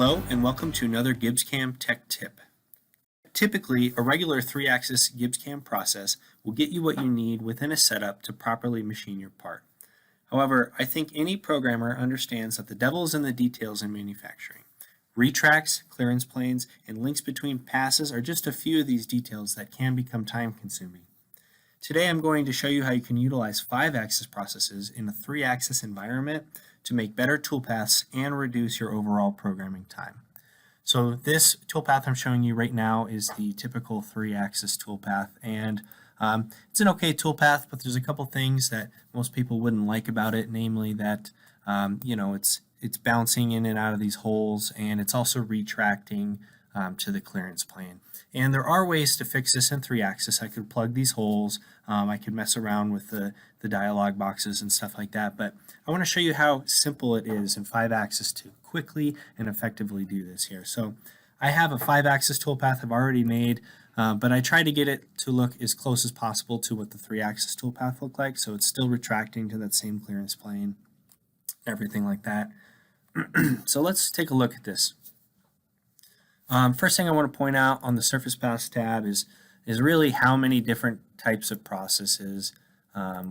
Hello and welcome to another GibbsCAM tech tip. Typically, a regular 3-axis GibbsCAM process will get you what you need within a setup to properly machine your part. However, I think any programmer understands that the devil is in the details in manufacturing. Retracts, clearance planes, and links between passes are just a few of these details that can become time-consuming. Today I'm going to show you how you can utilize 5-axis processes in a 3-axis environment to make better toolpaths and reduce your overall programming time. So this toolpath I'm showing you right now is the typical 3-axis toolpath, and it's an okay toolpath, but there's a couple things that most people wouldn't like about it, namely that it's bouncing in and out of these holes, and it's also retracting to the clearance plane. And there are ways to fix this in 3-axis. I could plug these holes, I could mess around with the dialog boxes and stuff like that, but I want to show you how simple it is in 5-axis to quickly and effectively do this here. So I have a 5-axis toolpath I've already made, but I try to get it to look as close as possible to what the 3-axis toolpath looked like, so it's still retracting to that same clearance plane, everything like that. So let's take a look at this. First thing I want to point out on the Surface Paths tab is really how many different types of processes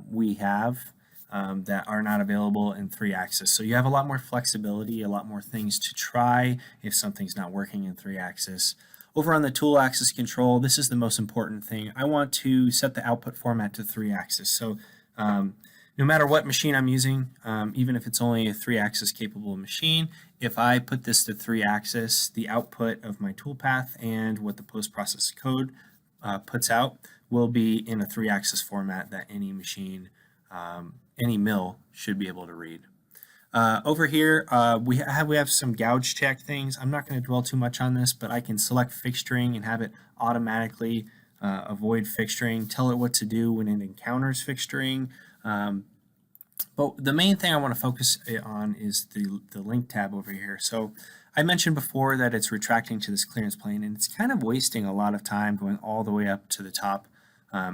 we have that are not available in 3-axis. So you have a lot more flexibility, a lot more things to try if something's not working in 3-axis. Over on the tool axis control, this is the most important thing. I want to set the output format to 3-axis. So no matter what machine I'm using, even if it's only a 3-axis capable machine, if I put this to 3-axis, the output of my toolpath and what the post-process code puts out will be in a 3-axis format that any machine, any mill should be able to read. Over here, we have some gouge check things. I'm not going to dwell too much on this, but I can select fixturing and have it automatically avoid fixturing, tell it what to do when it encounters fixturing. But the main thing I want to focus on is the link tab over here. So I mentioned before that it's retracting to this clearance plane, and it's kind of wasting a lot of time going all the way up to the top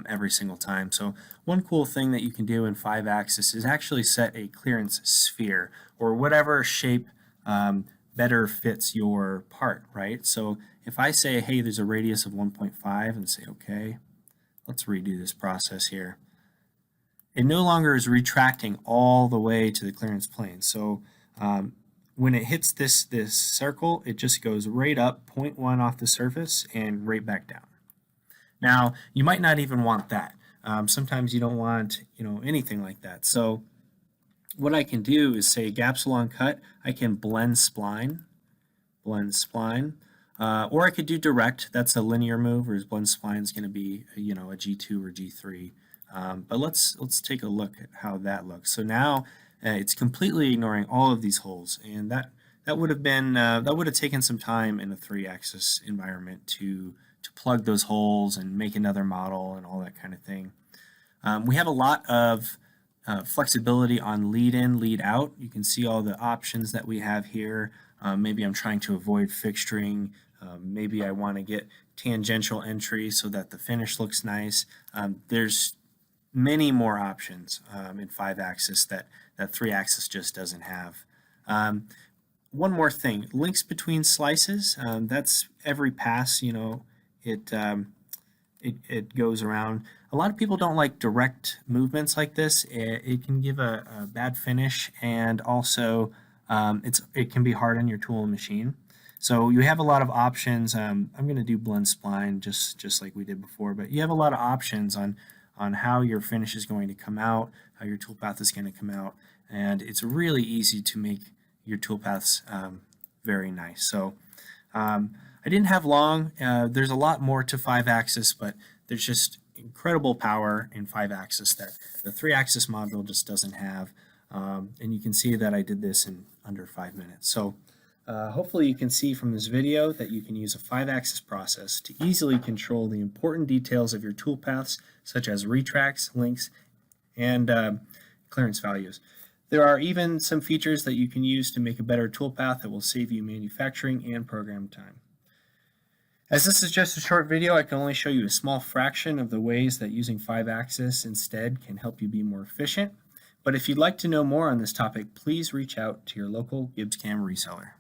every single time. So one cool thing that you can do in 5-axis is actually set a clearance sphere, or whatever shape better fits your part, right? So if I say, hey, there's a radius of 1.5 and say, okay, let's redo this process here. It no longer is retracting all the way to the clearance plane. So when it hits this circle, it just goes right up 0.1 off the surface and right back down. Now, you might not even want that. Sometimes you don't want anything like that. So what I can do is say gaps along cut. I can blend spline, or I could do direct. That's a linear move, whereas blend spline is going to be a G2 or G3. But let's take a look at how that looks. So now it's completely ignoring all of these holes, and that would have taken some time in a 3-axis environment to plug those holes and make another model and all that kind of thing. We have a lot of flexibility on Leadin Leadout. You can see all the options that we have here. Maybe I'm trying to avoid fixturing. Maybe I want to get tangential entry so that the finish looks nice. There's many more options in 5-axis that 3-axis just doesn't have. One more thing, links between slices. That's every pass, it goes around. A lot of people don't like direct movements like this. It can give a bad finish, and also it can be hard on your tool and machine. So you have a lot of options. I'm going to do blend spline just like we did before, but you have a lot of options on how your finish is going to come out, how your toolpath is going to come out, and it's really easy to make your toolpaths very nice. So I didn't have long. There's a lot more to 5-axis, but there's just incredible power in 5-axis that the 3-axis module just doesn't have, and you can see that I did this in under 5 minutes. So hopefully you can see from this video that you can use a 5-axis process to easily control the important details of your toolpaths, such as retracts, links, and clearance values. There are even some features that you can use to make a better toolpath that will save you manufacturing and program time. As this is just a short video, I can only show you a small fraction of the ways that using 5-axis instead can help you be more efficient. But if you'd like to know more on this topic, please reach out to your local GibbsCAM reseller.